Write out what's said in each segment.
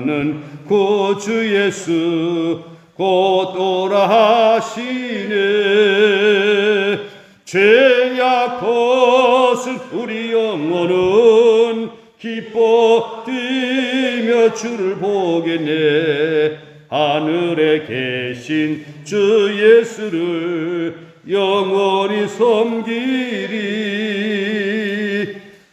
는 구주 예수 곧 오라 하시네. 죄악 벗은 우리 영혼은 기뻐 뛰며 주를 보겠네. 하늘에 계신 주 예수를 영원히 섬기리.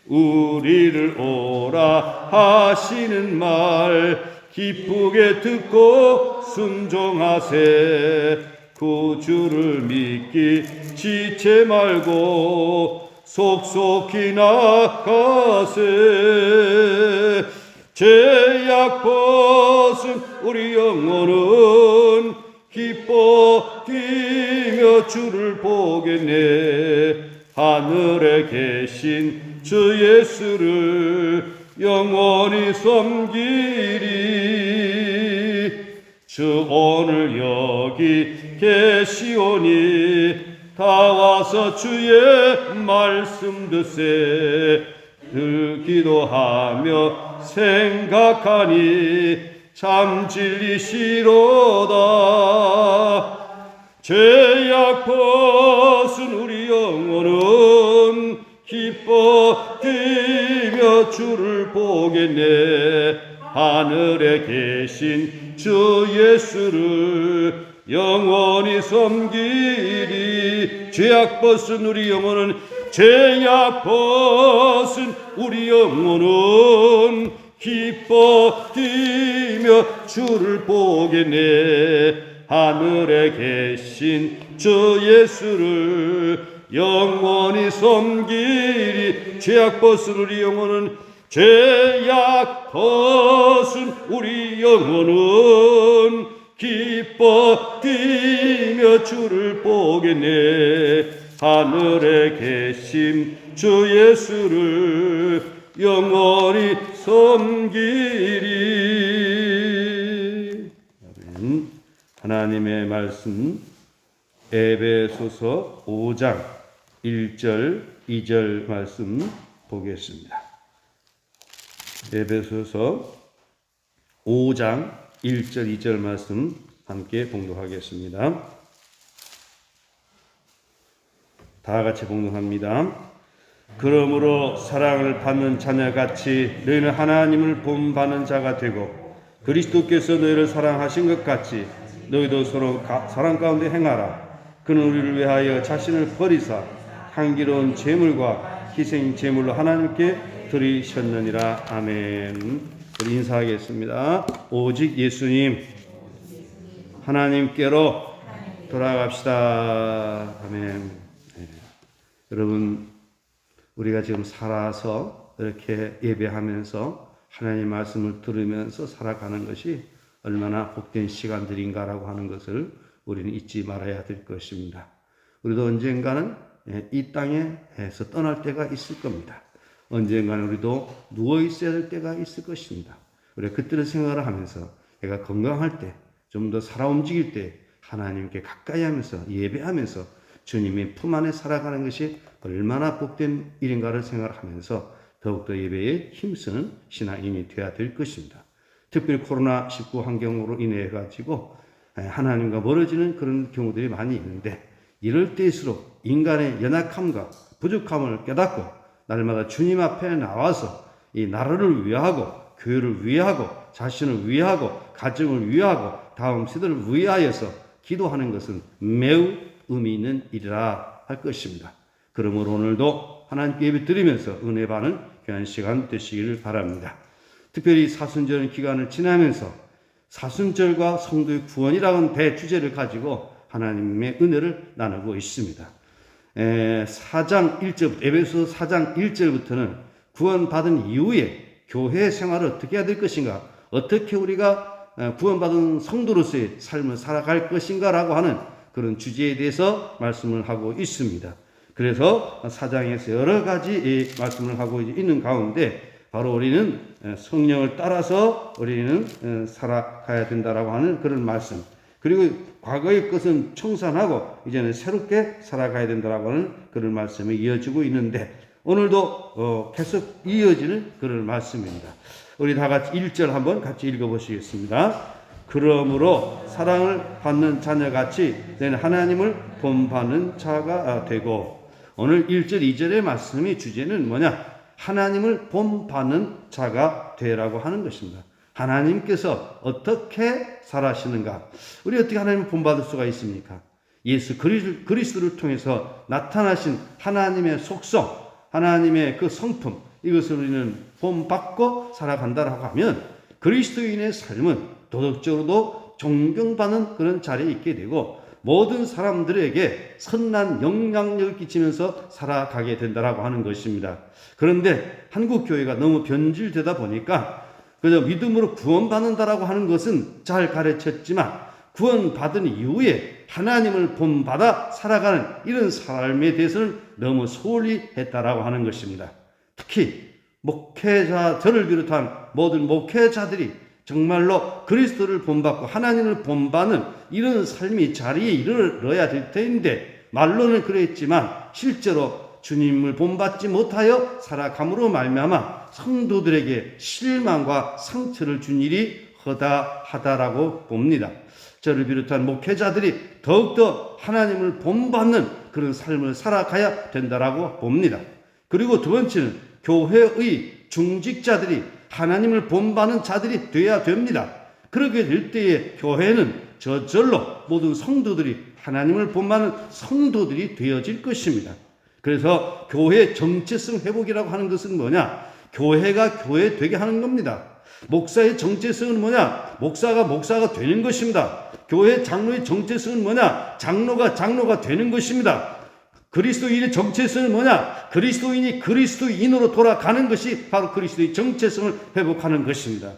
우리를 오라 하시는 말 기쁘게 듣고 순종하세. 구주를 믿기 지체 말고 속속히 나가세. 죄악 벗은 우리 영혼은 기뻐 뛰며 주를 보겠네. 하늘에 계신 주 예수를 영원히 섬기리. 주 오늘 여기 계시오니 다 와서 주의 말씀 듣세. 늘 기도하며 생각하니 참 진리시로다. 죄악 벗은 우리 영혼은 기뻐 뛰며 주를 보겠네. 하늘에 계신 주 예수를 영원히 섬기리. 죄악 벗은 우리 영혼은 죄악 벗은 우리 영혼은 기뻐 뛰며 주를 보겠네. 하늘에 계신 주 예수를 영원히 섬기리. 죄악 벗은 우리 영혼은 죄악 벗은 우리 영혼은 기뻐 뛰며 주를 보겠네. 하늘에 계신 주 예수를 영원히 섬기리. 아멘. 하나님의 말씀 에베소서 5장 1절 2절 말씀 보겠습니다. 에베소서 5장 1절 2절 말씀 함께 봉독하겠습니다. 다 같이 봉독합니다. 그러므로 사랑을 받는 자녀같이 너희는 하나님을 본받는 자가 되고 그리스도께서 너희를 사랑하신 것 같이 너희도 서로 사랑 가운데 행하라. 그는 우리를 위하여 자신을 버리사 향기로운 제물과 희생 제물로 하나님께 드리셨느니라. 아멘. 우리 인사하겠습니다. 오직 예수님, 하나님께로 돌아갑시다. 아멘. 네. 여러분, 우리가 지금 살아서 이렇게 예배하면서 하나님의 말씀을 들으면서 살아가는 것이 얼마나 복된 시간들인가라고 하는 것을 우리는 잊지 말아야 될 것입니다. 우리도 언젠가는 이 땅에서 떠날 때가 있을 겁니다. 언젠가는 우리도 누워 있어야 될 때가 있을 것입니다. 우리가 그때를 생각을 하면서 내가 건강할 때, 좀 더 살아 움직일 때 하나님께 가까이 하면서 예배하면서 주님의 품 안에 살아가는 것이 얼마나 복된 일인가를 생각하면서 더욱더 예배에 힘쓰는 신앙인이 되어야 될 것입니다. 특별히 코로나19 환경으로 인해 가지고 하나님과 멀어지는 그런 경우들이 많이 있는데, 이럴 때일수록 인간의 연약함과 부족함을 깨닫고 날마다 주님 앞에 나와서 이 나라를 위하고 교회를 위하고 자신을 위하고 가정을 위하고 다음 세대를 위하여서 기도하는 것은 매우 의미 있는 일이라 할 것입니다. 그러므로 오늘도 하나님께 예배 드리면서 은혜 받는 귀한 시간 되시기를 바랍니다. 특별히 사순절 기간을 지나면서 사순절과 성도의 구원이라는 대주제를 가지고 하나님의 은혜를 나누고 있습니다. 4장 1절부터, 에베소서 4장 1절부터는 구원받은 이후에 교회 생활을 어떻게 해야 될 것인가, 어떻게 우리가 구원받은 성도로서의 삶을 살아갈 것인가라고 하는 그런 주제에 대해서 말씀을 하고 있습니다. 그래서 4장에서 여러 가지 말씀을 하고 있는 가운데 바로 우리는 성령을 따라서 우리는 살아가야 된다라고 하는 그런 말씀, 그리고 과거의 것은 청산하고 이제는 새롭게 살아가야 된다라고 하는 그런 말씀이 이어지고 있는데, 오늘도 계속 이어지는 그런 말씀입니다. 우리 다 같이 1절 한번 같이 읽어보시겠습니다. 그러므로 사랑을 받는 자녀같이 너희는 하나님을 본받는 자가 되고. 오늘 1절 2절의 말씀의 주제는 뭐냐? 하나님을 본받는 자가 되라고 하는 것입니다. 하나님께서 어떻게 살아시는가? 우리 어떻게 하나님을 본받을 수가 있습니까? 예수 그리스도를 통해서 나타나신 하나님의 속성, 하나님의 그 성품, 이것을 우리는 본받고 살아간다라고 하면 그리스도인의 삶은 도덕적으로도 존경받는 그런 자리에 있게 되고 모든 사람들에게 선한 영향력을 끼치면서 살아가게 된다라고 하는 것입니다. 그런데 한국 교회가 너무 변질되다 보니까 그저 믿음으로 구원받는다라고 하는 것은 잘 가르쳤지만 구원받은 이후에 하나님을 본받아 살아가는 이런 삶에 대해서는 너무 소홀히 했다라고 하는 것입니다. 특히 목회자, 저를 비롯한 모든 목회자들이 정말로 그리스도를 본받고 하나님을 본받는 이런 삶이 자리에 이르러야 될 텐데 말로는 그랬지만 실제로 주님을 본받지 못하여 살아감으로 말미암아 성도들에게 실망과 상처를 준 일이 허다하다라고 봅니다. 저를 비롯한 목회자들이 더욱더 하나님을 본받는 그런 삶을 살아가야 된다라고 봅니다. 그리고 두 번째는 교회의 중직자들이 하나님을 본받는 자들이 되어야 됩니다. 그렇게 될 때에 교회는 저절로 모든 성도들이 하나님을 본받는 성도들이 되어질 것입니다. 그래서 교회 정체성 회복이라고 하는 것은 뭐냐? 교회가 교회 되게 하는 겁니다. 목사의 정체성은 뭐냐? 목사가 되는 것입니다. 교회 장로의 정체성은 뭐냐? 장로가 되는 것입니다. 그리스도인의 정체성은 뭐냐? 그리스도인이 그리스도인으로 돌아가는 것이 바로 그리스도의 정체성을 회복하는 것입니다.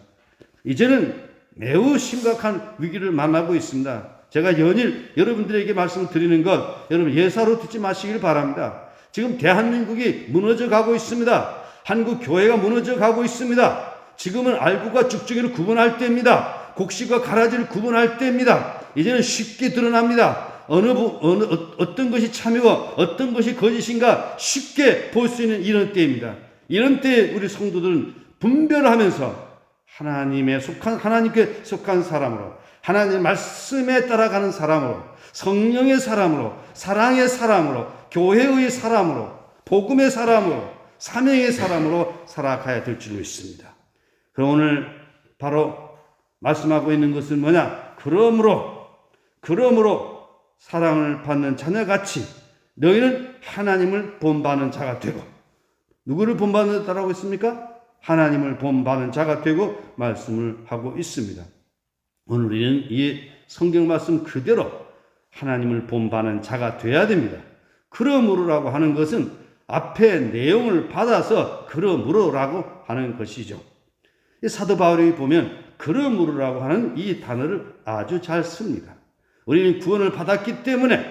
이제는 매우 심각한 위기를 만나고 있습니다. 제가 연일 여러분들에게 말씀드리는 것 여러분 예사로 듣지 마시길 바랍니다. 지금 대한민국이 무너져 가고 있습니다. 한국 교회가 무너져 가고 있습니다. 지금은 알구가 죽정이를 구분할 때입니다. 곡식과 가라지를 구분할 때입니다. 이제는 쉽게 드러납니다. 어떤 것이 참이고 어떤 것이 거짓인가 쉽게 볼 수 있는 이런 때입니다. 이런 때에 우리 성도들은 분별하면서 하나님께 속한 사람으로, 하나님의 말씀에 따라가는 사람으로, 성령의 사람으로, 사랑의 사람으로, 교회의 사람으로, 복음의 사람으로, 사명의 사람으로 살아가야 될 줄 믿습니다. 그럼 오늘 바로 말씀하고 있는 것은 뭐냐? 그러므로 사랑을 받는 자녀같이 너희는 하나님을 본받는 자가 되고. 누구를 본받는 자라고 했습니까? 하나님을 본받는 자가 되고 말씀을 하고 있습니다. 오늘 우리는 이 성경 말씀 그대로 하나님을 본받는 자가 되어야 됩니다. 그러므로라고 하는 것은 앞에 내용을 받아서 그러므로라고 하는 것이죠. 사도 바울이 보면 그러므로라고 하는 이 단어를 아주 잘 씁니다. 우리는 구원을 받았기 때문에,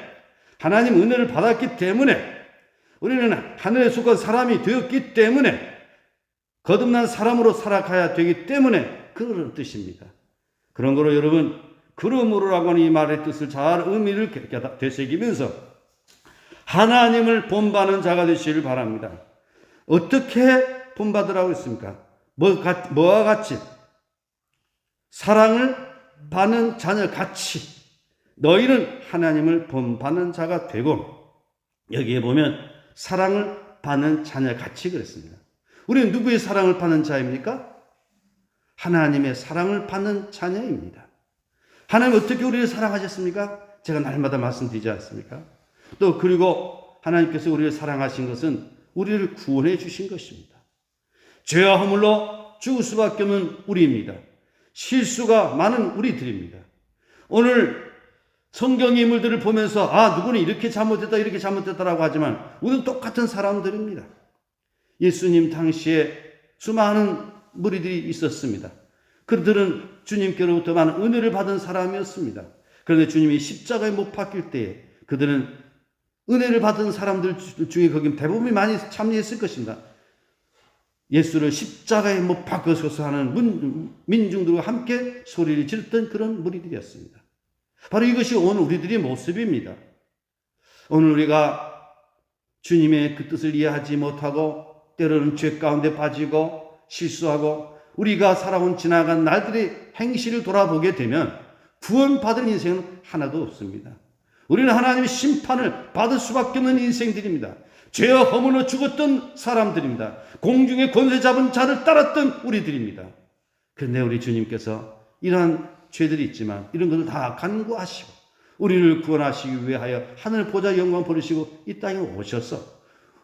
하나님 은혜를 받았기 때문에, 우리는 하늘에 속한 사람이 되었기 때문에, 거듭난 사람으로 살아가야 되기 때문에 그런 뜻입니다. 그런 거로 여러분, 그러므로라고 하는 이 말의 뜻을 잘 의미를 되새기면서 하나님을 본받는 자가 되시길 바랍니다. 어떻게 본받으라고 했습니까? 뭐와 같이? 사랑을 받는 자녀 같이 너희는 하나님을 본받는 자가 되고, 여기에 보면 사랑을 받는 자녀 같이 그랬습니다. 우리는 누구의 사랑을 받는 자입니까? 하나님의 사랑을 받는 자녀입니다. 하나님 어떻게 우리를 사랑하셨습니까? 제가 날마다 말씀드리지 않습니까? 또 그리고 하나님께서 우리를 사랑하신 것은 우리를 구원해 주신 것입니다. 죄와 허물로 죽을 수밖에 없는 우리입니다. 실수가 많은 우리들입니다. 오늘 성경 인물들을 보면서 누구는 이렇게 잘못했다 이렇게 잘못했다라고 하지만 우리는 똑같은 사람들입니다. 예수님 당시에 수많은 무리들이 있었습니다. 그들은 주님께로부터 많은 은혜를 받은 사람이었습니다. 그런데 주님이 십자가에 못 박힐 때에 그들은 은혜를 받은 사람들 중에 거기 대부분이 많이 참여했을 것입니다. 예수를 십자가에 못 박으소서 하는 민중들과 함께 소리를 지르던 그런 무리들이었습니다. 바로 이것이 오늘 우리들의 모습입니다. 오늘 우리가 주님의 그 뜻을 이해하지 못하고 때로는 죄 가운데 빠지고 실수하고 우리가 살아온 지나간 날들의 행실을 돌아보게 되면 구원받을 인생은 하나도 없습니다. 우리는 하나님의 심판을 받을 수밖에 없는 인생들입니다. 죄와 허물로 죽었던 사람들입니다. 공중의 권세 잡은 자를 따랐던 우리들입니다. 그런데 우리 주님께서 이러한 죄들이 있지만 이런 것을 다 간구하시고 우리를 구원하시기 위하여 하늘 보좌 영광 버리시고 이 땅에 오셔서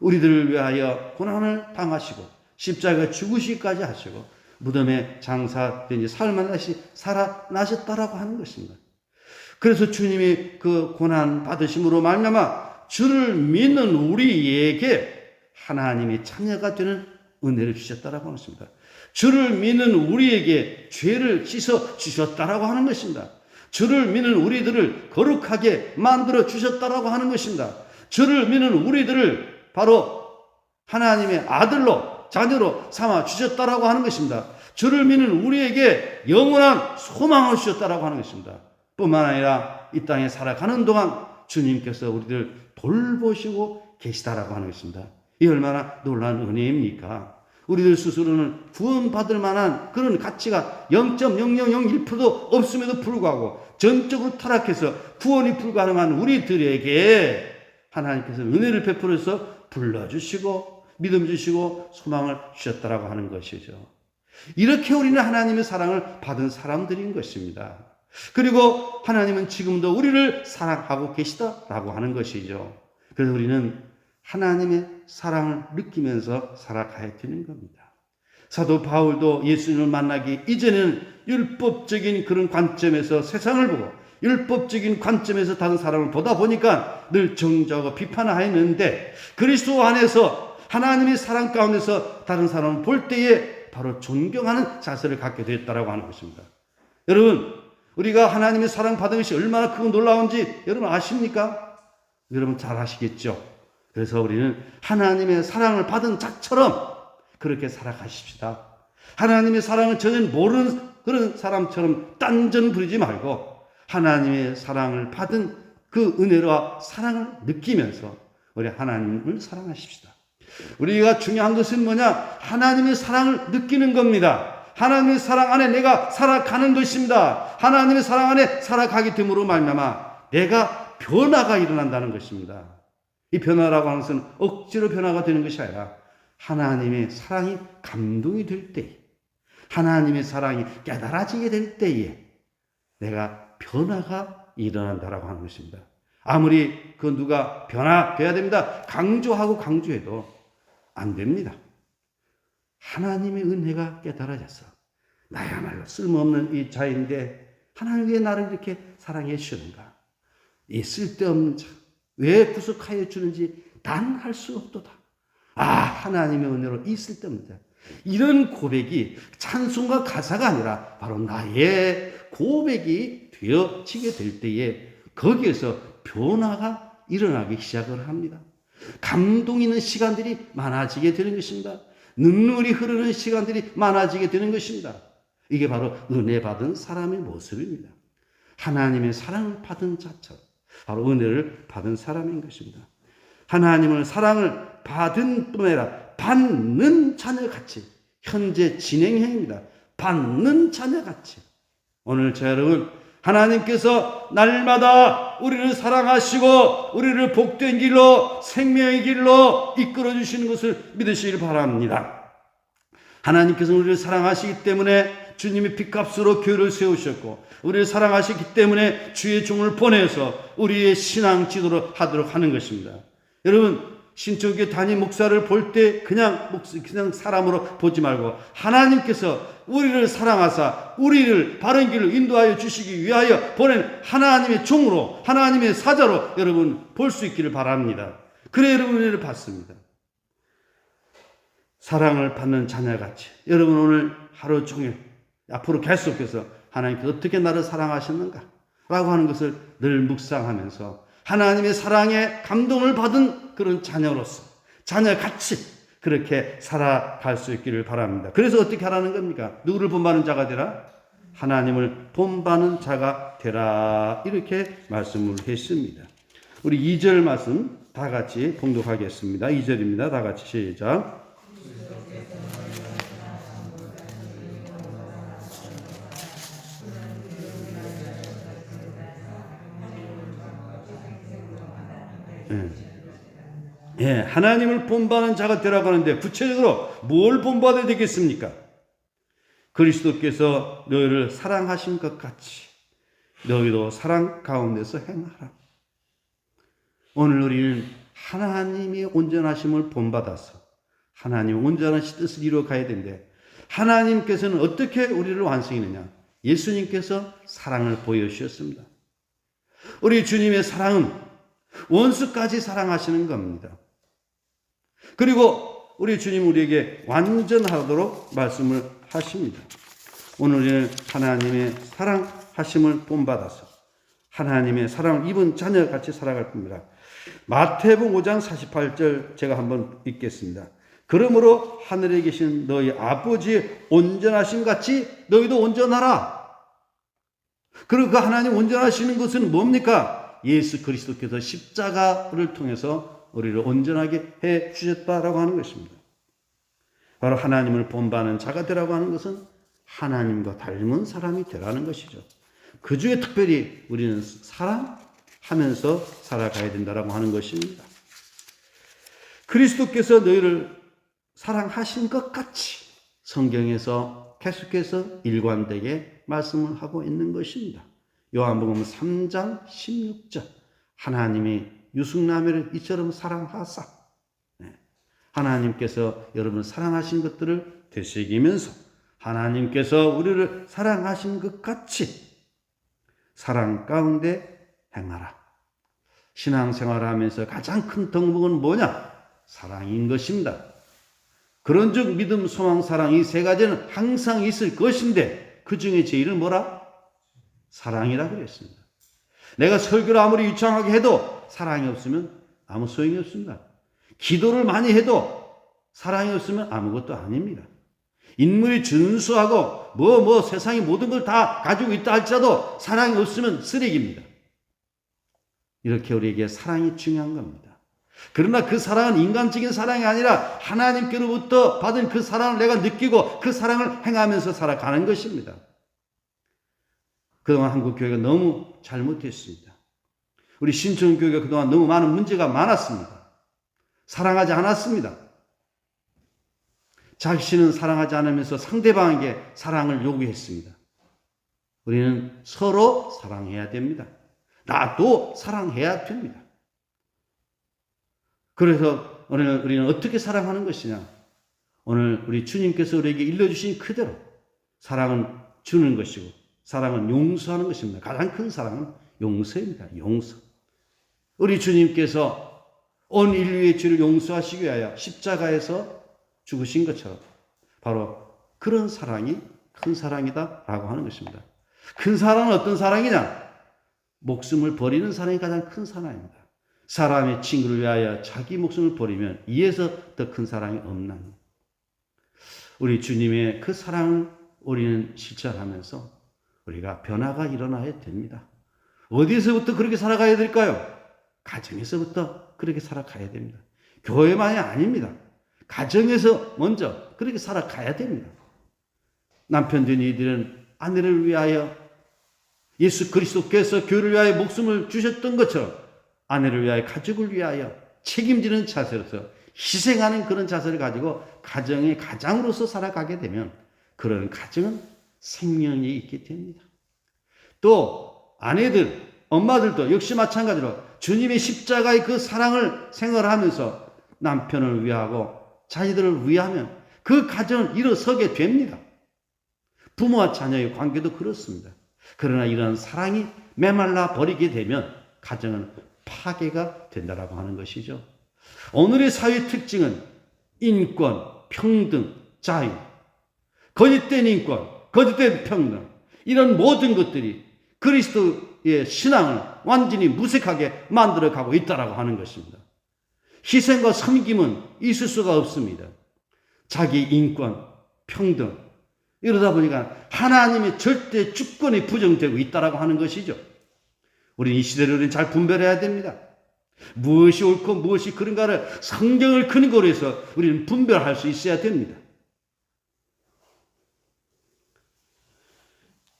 우리들을 위하여 고난을 당하시고 십자가에 죽으시기까지 하시고 무덤에 장사된 지 사흘 다시 살아나셨다라고 하는 것입니다. 그래서 주님이 그 고난 받으심으로 말미암아 주를 믿는 우리에게 하나님이 자녀가 되는 은혜를 주셨다라고 하는 것입니다. 주를 믿는 우리에게 죄를 씻어 주셨다라고 하는 것입니다. 주를 믿는 우리들을 거룩하게 만들어 주셨다라고 하는 것입니다. 주를 믿는 우리들을 바로 하나님의 아들로 자녀로 삼아 주셨다라고 하는 것입니다. 주를 믿는 우리에게 영원한 소망을 주셨다라고 하는 것입니다. 뿐만 아니라 이 땅에 살아가는 동안 주님께서 우리를 돌보시고 계시다라고 하는 것입니다. 이 얼마나 놀라운 은혜입니까? 우리들 스스로는 구원받을 만한 그런 가치가 0.0001%도 없음에도 불구하고 전적으로 타락해서 구원이 불가능한 우리들에게 하나님께서 은혜를 베풀어서 불러주시고 믿음 주시고 소망을 주셨다라고 하는 것이죠. 이렇게 우리는 하나님의 사랑을 받은 사람들인 것입니다. 그리고 하나님은 지금도 우리를 사랑하고 계시다라고 하는 것이죠. 그래서 우리는 하나님의 사랑을 느끼면서 살아가야 되는 겁니다. 사도 바울도 예수님을 만나기 이전에는 율법적인 그런 관점에서 세상을 보고 율법적인 관점에서 다른 사람을 보다 보니까 늘 정죄하고 비판하였는데 그리스도 안에서 하나님의 사랑 가운데서 다른 사람을 볼 때에 바로 존경하는 자세를 갖게 되었다라고 하는 것입니다. 여러분, 우리가 하나님의 사랑 받은 것이 얼마나 크고 놀라운지 여러분 아십니까? 여러분 잘 아시겠죠? 그래서 우리는 하나님의 사랑을 받은 자처럼 그렇게 살아가십시다. 하나님의 사랑을 전혀 모르는 그런 사람처럼 딴전 부리지 말고 하나님의 사랑을 받은 그 은혜와 사랑을 느끼면서 우리 하나님을 사랑하십시다. 우리가 중요한 것은 뭐냐? 하나님의 사랑을 느끼는 겁니다. 하나님의 사랑 안에 내가 살아가는 것입니다. 하나님의 사랑 안에 살아가기 때문에 말미암아 내가 변화가 일어난다는 것입니다. 이 변화라고 하는 것은 억지로 변화가 되는 것이 아니라 하나님의 사랑이 감동이 될 때에 하나님의 사랑이 깨달아지게 될 때에 내가 변화가 일어난다라고 하는 것입니다. 아무리 그 누가 변화돼야 됩니다. 강조하고 강조해도 안 됩니다. 하나님의 은혜가 깨달아져서 나야말로 쓸모없는 이 자인데 하나님 왜 나를 이렇게 사랑해 주시는가? 이 쓸데없는 자 왜 구속하여 주는지 난 할 수 없도다. 아, 하나님의 은혜로 이 쓸데없는 자. 이런 고백이 찬송과 가사가 아니라 바로 나의 고백이 되어지게 될 때에 거기에서 변화가 일어나기 시작을 합니다. 감동 있는 시간들이 많아지게 되는 것입니다. 눈물이 흐르는 시간들이 많아지게 되는 것입니다. 이게 바로 은혜 받은 사람의 모습입니다. 하나님의 사랑을 받은 자처럼 바로 은혜를 받은 사람인 것입니다. 하나님의 사랑을 받은 뿐 아니라 받는 자녀같이 현재 진행형입니다. 받는 자녀같이 오늘 저 여러분 하나님께서 날마다 우리를 사랑하시고 우리를 복된 길로 생명의 길로 이끌어 주시는 것을 믿으시길 바랍니다. 하나님께서 우리를 사랑하시기 때문에 주님이 핏값으로 교회를 세우셨고 우리를 사랑하시기 때문에 주의 종을 보내서 우리의 신앙 지도를 하도록 하는 것입니다. 여러분 신천교회 담임 목사를 볼 때 그냥 사람으로 보지 말고 하나님께서 우리를 사랑하사 우리를 바른 길로 인도하여 주시기 위하여 보낸 하나님의 종으로 하나님의 사자로 여러분 볼 수 있기를 바랍니다. 그래 여러분 은혜를 받습니다. 사랑을 받는 자녀같이 여러분 오늘 하루 종일 앞으로 계속해서 하나님께서 어떻게 나를 사랑하셨는가 라고 하는 것을 늘 묵상하면서 하나님의 사랑에 감동을 받은 그런 자녀로서 자녀같이 그렇게 살아갈 수 있기를 바랍니다. 그래서 어떻게 하라는 겁니까? 누구를 본받는 자가 되라? 하나님을 본받는 자가 되라. 이렇게 말씀을 했습니다. 우리 2절 말씀 다 같이 봉독하겠습니다. 2절입니다. 다 같이 시작. 하나님을 본받는 자가 되라고 하는데 구체적으로 뭘 본받아야 되겠습니까? 그리스도께서 너희를 사랑하신 것 같이 너희도 사랑 가운데서 행하라. 오늘 우리는 하나님의 온전하심을 본받아서 하나님의 온전하신 뜻을 이루어 가야 되는데 하나님께서는 어떻게 우리를 완성했느냐? 예수님께서 사랑을 보여주셨습니다. 우리 주님의 사랑은 원수까지 사랑하시는 겁니다. 그리고 우리 주님 우리에게 완전하도록 말씀을 하십니다. 오늘 우리는 하나님의 사랑하심을 본받아서 하나님의 사랑을 입은 자녀같이 살아갈 겁니다. 마태복음 5장 48절 제가 한번 읽겠습니다. 그러므로 하늘에 계신 너희 아버지의 온전하심 같이 너희도 온전하라. 그리고 그 하나님 온전하시는 것은 뭡니까? 예수 그리스도께서 십자가를 통해서 우리를 온전하게 해 주셨다라고 하는 것입니다. 바로 하나님을 본받는 자가 되라고 하는 것은 하나님과 닮은 사람이 되라는 것이죠. 그 중에 특별히 우리는 사랑하면서 살아가야 된다라고 하는 것입니다. 그리스도께서 너희를 사랑하신 것 같이 성경에서 계속해서 일관되게 말씀을 하고 있는 것입니다. 요한복음 3장 16절 하나님이 유승남이를 이처럼 사랑하사 하나님께서 여러분을 사랑하신 것들을 되새기면서 하나님께서 우리를 사랑하신 것 같이 사랑 가운데 행하라. 신앙생활을 하면서 가장 큰 덕목은 뭐냐? 사랑인 것입니다. 그런즉 믿음, 소망, 사랑 이 세 가지는 항상 있을 것인데 그 중에 제일은 뭐라? 사랑이라 그랬습니다. 내가 설교를 아무리 유창하게 해도 사랑이 없으면 아무 소용이 없습니다. 기도를 많이 해도 사랑이 없으면 아무것도 아닙니다. 인물이 준수하고 세상의 모든 걸 다 가지고 있다 할지라도 사랑이 없으면 쓰레기입니다. 이렇게 우리에게 사랑이 중요한 겁니다. 그러나 그 사랑은 인간적인 사랑이 아니라 하나님께로부터 받은 그 사랑을 내가 느끼고 그 사랑을 행하면서 살아가는 것입니다. 그동안 한국교회가 너무 잘못했습니다. 우리 신천교회가 그동안 너무 많은 문제가 많았습니다. 사랑하지 않았습니다. 자신은 사랑하지 않으면서 상대방에게 사랑을 요구했습니다. 우리는 서로 사랑해야 됩니다. 나도 사랑해야 됩니다. 그래서 오늘 우리는 어떻게 사랑하는 것이냐? 오늘 우리 주님께서 우리에게 일러주신 그대로 사랑은 주는 것이고 사랑은 용서하는 것입니다. 가장 큰 사랑은 용서입니다. 용서. 우리 주님께서 온 인류의 죄를 용서하시기 위하여 십자가에서 죽으신 것처럼 바로 그런 사랑이 큰 사랑이다라고 하는 것입니다. 큰 사랑은 어떤 사랑이냐? 목숨을 버리는 사랑이 가장 큰 사랑입니다. 사람의 친구를 위하여 자기 목숨을 버리면 이에서 더 큰 사랑이 없나니. 우리 주님의 그 사랑을 우리는 실천하면서 우리가 변화가 일어나야 됩니다. 어디서부터 그렇게 살아가야 될까요? 가정에서부터 그렇게 살아가야 됩니다. 교회만이 아닙니다. 가정에서 먼저 그렇게 살아가야 됩니다. 남편된 이들은 아내를 위하여 예수 그리스도께서 교회를 위하여 목숨을 주셨던 것처럼 아내를 위하여 가족을 위하여 책임지는 자세로서 희생하는 그런 자세를 가지고 가정의 가장으로서 살아가게 되면 그런 가정은 생명이 있게 됩니다. 또 아내들, 엄마들도 역시 마찬가지로 주님의 십자가의 그 사랑을 생활하면서 남편을 위하고 자녀들을 위하면 그 가정을 일어서게 됩니다. 부모와 자녀의 관계도 그렇습니다. 그러나 이런 사랑이 메말라 버리게 되면 가정은 파괴가 된다라고 하는 것이죠. 오늘의 사회 특징은 인권, 평등, 자유, 거짓된 인권, 거짓된 평등 이런 모든 것들이 그리스도의 신앙을 완전히 무색하게 만들어가고 있다라고 하는 것입니다. 희생과 섬김은 있을 수가 없습니다. 자기 인권, 평등 이러다 보니까 하나님의 절대 주권이 부정되고 있다라고 하는 것이죠. 우리는 이 시대를 잘 분별해야 됩니다. 무엇이 옳고 무엇이 그런가를 성경을 근거로 해서 우리는 분별할 수 있어야 됩니다.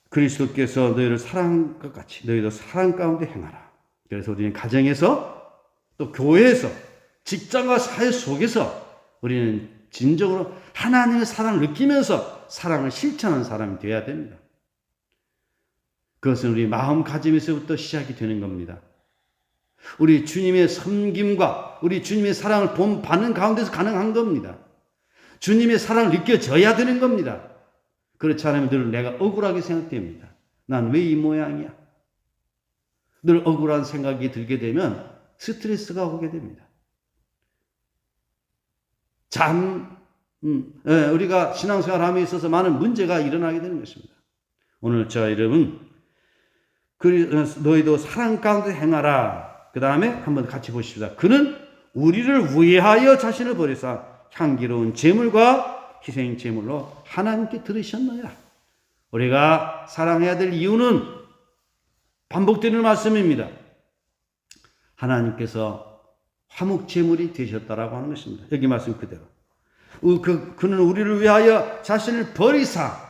그리스도께서 너희를 사랑한 것 같이 너희도 사랑 가운데 행하라. 그래서 우리는 가정에서 또 교회에서 직장과 사회 속에서 우리는 진정으로 하나님의 사랑을 느끼면서 사랑을 실천하는 사람이 되어야 됩니다. 그것은 우리 마음가짐에서부터 시작이 되는 겁니다. 우리 주님의 섬김과 우리 주님의 사랑을 받는 가운데서 가능한 겁니다. 주님의 사랑을 느껴져야 되는 겁니다. 그렇지 않으면 늘 내가 억울하게 생각됩니다. 난 왜 이 모양이야? 늘 억울한 생각이 들게 되면 스트레스가 오게 됩니다. 우리가 신앙생활 함에 있어서 많은 문제가 일어나게 되는 것입니다. 오늘 저와 여러분, 너희도 사랑 가운데 행하라. 그 다음에 한번 같이 보십시다. 그는 우리를 위하여 자신을 버리사 향기로운 제물과 희생 제물로 하나님께 들으셨느니라. 우리가 사랑해야 될 이유는 반복되는 말씀입니다. 하나님께서 화목 제물이 되셨다라고 하는 것입니다. 여기 말씀 그대로. 그는 우리를 위하여 자신을 버리사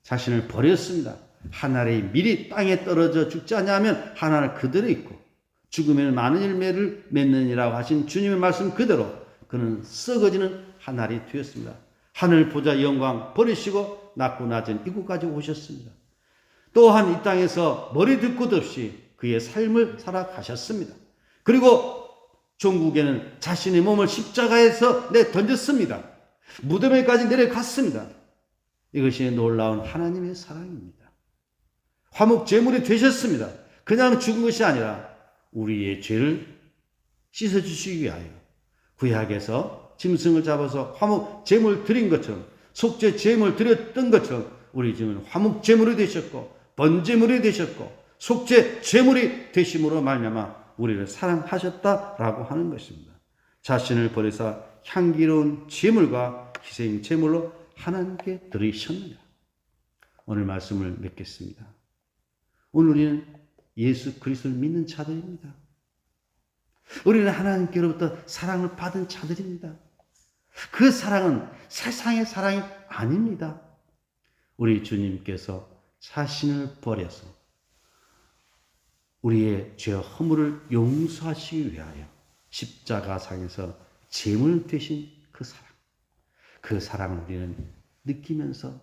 자신을 버렸습니다. 하늘의 밀이 땅에 떨어져 죽지 않냐면 하늘 그대로 있고 죽으면 많은 열매를 맺느니라고 하신 주님의 말씀 그대로 그는 썩어지는 하늘이 되었습니다. 하늘 보좌 영광 버리시고 낮고 낮은 이곳까지 오셨습니다. 또한 이 땅에서 머리 둘 곳 없이 그의 삶을 살아가셨습니다. 그리고 종국에는 자신의 몸을 십자가에서 던졌습니다. 무덤에까지 내려갔습니다. 이것이 놀라운 하나님의 사랑입니다. 화목 제물이 되셨습니다. 그냥 죽은 것이 아니라 우리의 죄를 씻어주시기 위하여 구약에서 짐승을 잡아서 화목 제물 드린 것처럼 속죄 제물 드렸던 것처럼 우리 집은 화목 제물이 되셨고 번제물이 되셨고 속죄 제물이 되심으로 말미암아 우리를 사랑하셨다라고 하는 것입니다. 자신을 버리사 향기로운 제물과 희생 제물로 하나님께 드리셨느니라. 오늘 말씀을 맺겠습니다. 오늘 우리는 예수 그리스도를 믿는 자들입니다. 우리는 하나님께로부터 사랑을 받은 자들입니다. 그 사랑은 세상의 사랑이 아닙니다. 우리 주님께서 자신을 버려서 우리의 죄와 허물을 용서하시기 위하여 십자가상에서 제물 되신 그 사랑을 우리는 느끼면서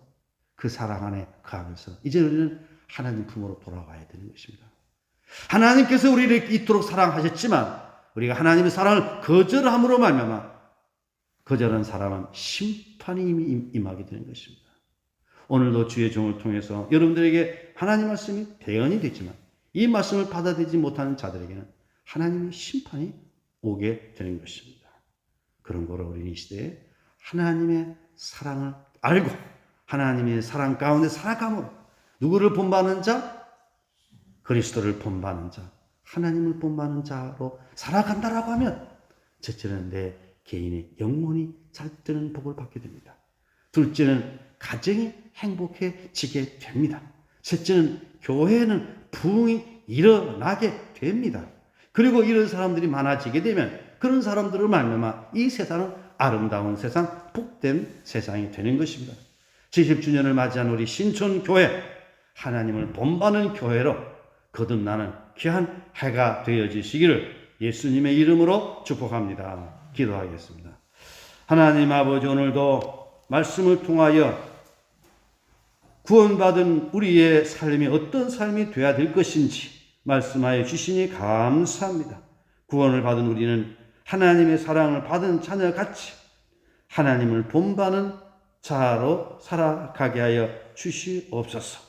그 사랑 안에 거하면서 이제 우리는 하나님 품으로 돌아와야 되는 것입니다. 하나님께서 우리를 이토록 사랑하셨지만 우리가 하나님의 사랑을 거절함으로 말미암아 거절한 사람은 심판이 임하게 되는 것입니다. 오늘도 주의 종을 통해서 여러분들에게 하나님 말씀이 대언이 됐지만 이 말씀을 받아들이지 못하는 자들에게는 하나님의 심판이 오게 되는 것입니다. 그런 거로 우리는 이 시대에 하나님의 사랑을 알고 하나님의 사랑 가운데 살아감으로 누구를 본받는 자? 그리스도를 본받는 자, 하나님을 본받는 자로 살아간다라고 하면 첫째는 내 개인의 영혼이 잘 되는 복을 받게 됩니다. 둘째는 가정이 행복해지게 됩니다. 셋째는 교회에는 부흥이 일어나게 됩니다. 그리고 이런 사람들이 많아지게 되면 그런 사람들을 말미암아 이 세상은 아름다운 세상, 복된 세상이 되는 것입니다. 70주년을 맞이한 우리 신촌교회, 하나님을 본받는 교회로 거듭나는 귀한 해가 되어지시기를 예수님의 이름으로 축복합니다. 기도하겠습니다. 하나님 아버지, 오늘도 말씀을 통하여 구원받은 우리의 삶이 어떤 삶이 되어야 될 것인지 말씀하여 주시니 감사합니다. 구원을 받은 우리는 하나님의 사랑을 받은 자녀같이 하나님을 본받는 자로 살아가게 하여 주시옵소서.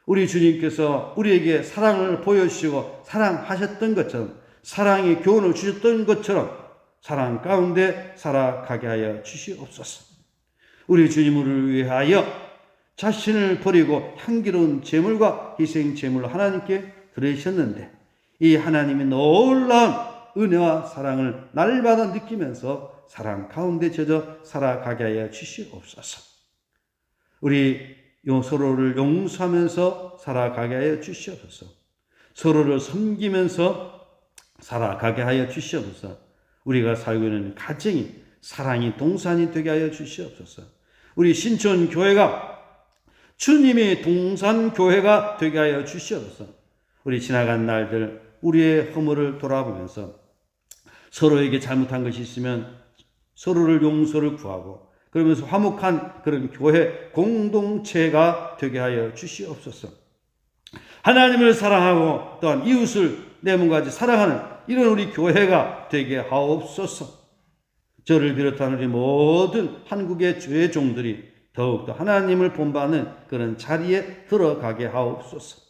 우리 주님께서 우리에게 사랑을 보여주시고 사랑하셨던 것처럼 사랑의 교훈을 주셨던 것처럼 사랑 가운데 살아가게 하여 주시옵소서. 우리 주님을 위하여 자신을 버리고 향기로운 제물과 희생 제물로 하나님께 드리셨는데 이 하나님의 놀라운 은혜와 사랑을 날마다 느끼면서 사랑 가운데 젖어 살아가게 하여 주시옵소서. 우리 서로를 용서하면서 살아가게 하여 주시옵소서. 서로를 섬기면서 살아가게 하여 주시옵소서. 우리가 살고 있는 가정이 사랑이 동산이 되게 하여 주시옵소서. 우리 신촌교회가 주님의 동산교회가 되게 하여 주시옵소서. 우리 지나간 날들 우리의 허물을 돌아보면서 서로에게 잘못한 것이 있으면 서로를 용서를 구하고 그러면서 화목한 그런 교회 공동체가 되게 하여 주시옵소서. 하나님을 사랑하고 또한 이웃을 내 몸과 같이 사랑하는 이런 우리 교회가 되게 하옵소서. 저를 비롯한 우리 모든 한국의 주의 종들이 더욱더 하나님을 본받는 그런 자리에 들어가게 하옵소서.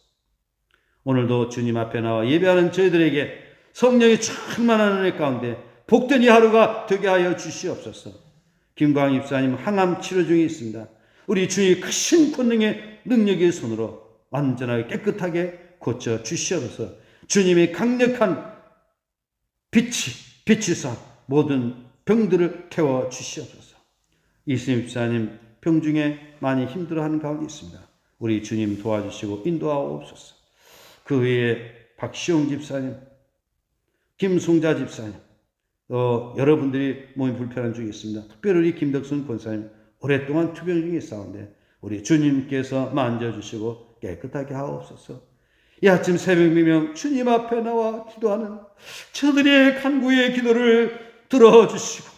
오늘도 주님 앞에 나와 예배하는 저희들에게 성령이 충만한 은혜 가운데 복된 이 하루가 되게 하여 주시옵소서. 김광 입사님 항암 치료 중에 있습니다. 우리 주의 크신 권능의 능력의 손으로 완전하게 깨끗하게 고쳐 주시옵소서. 주님의 강력한 빛이 비치사 모든 병들을 태워 주시옵소서. 이승 집사님 병중에 많이 힘들어하는 가운데 있습니다. 우리 주님 도와주시고 인도하옵소서. 그 외에 박시용 집사님, 김송자 집사님, 여러분들이 몸이 불편한 중에 있습니다. 특별히 우리 김덕순 권사님 오랫동안 투병 중에 있사온데 우리 주님께서 만져주시고 깨끗하게 하옵소서. 이 아침 새벽 미명 주님 앞에 나와 기도하는 저들의 간구의 기도를 들어주시고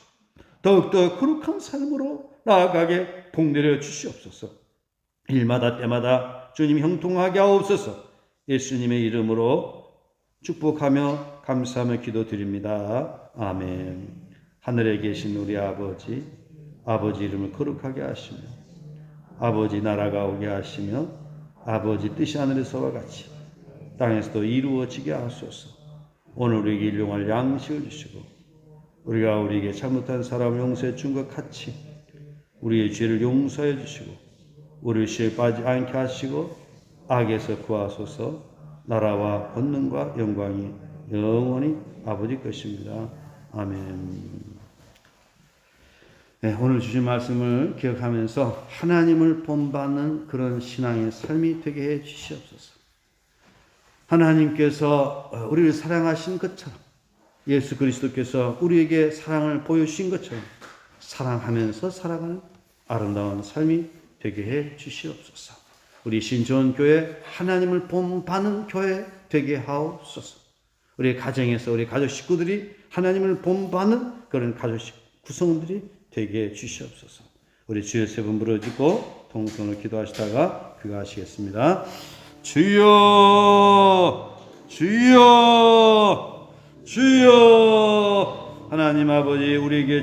더욱더 거룩한 삶으로 나아가게 복내려 주시옵소서. 일마다 때마다 주님 형통하게 하옵소서. 예수님의 이름으로 축복하며 감사하며 기도드립니다. 아멘. 하늘에 계신 우리 아버지, 아버지 이름을 거룩하게 하시며 아버지 나라가 오게 하시며 아버지 뜻이 하늘에서와 같이 땅에서도 이루어지게 하소서. 오늘 우리에게 일용할 양식을 주시고 우리가 우리에게 잘못한 사람을 용서해 준 것 같이 우리의 죄를 용서해 주시고 우리를 시험에 빠지지 않게 하시고 악에서 구하소서. 나라와 권능과 영광이 영원히 아버지 것입니다. 아멘. 네, 오늘 주신 말씀을 기억하면서 하나님을 본받는 그런 신앙의 삶이 되게 해 주시옵소서. 하나님께서 우리를 사랑하신 것처럼 예수 그리스도께서 우리에게 사랑을 보여주신 것처럼 사랑하면서 살아가는 아름다운 삶이 되게 해 주시옵소서. 우리 신촌교회 하나님을 본받는 교회 되게 하옵소서. 우리 가정에서 우리 가족 식구들이 하나님을 본받는 그런 가족 구성원들이 되게 해 주시옵소서. 우리 주여 세 번 부르짖고 통성으로 기도하시다가 귀가하시겠습니다. 주여 주여 주여. 하나님 아버지 우리에게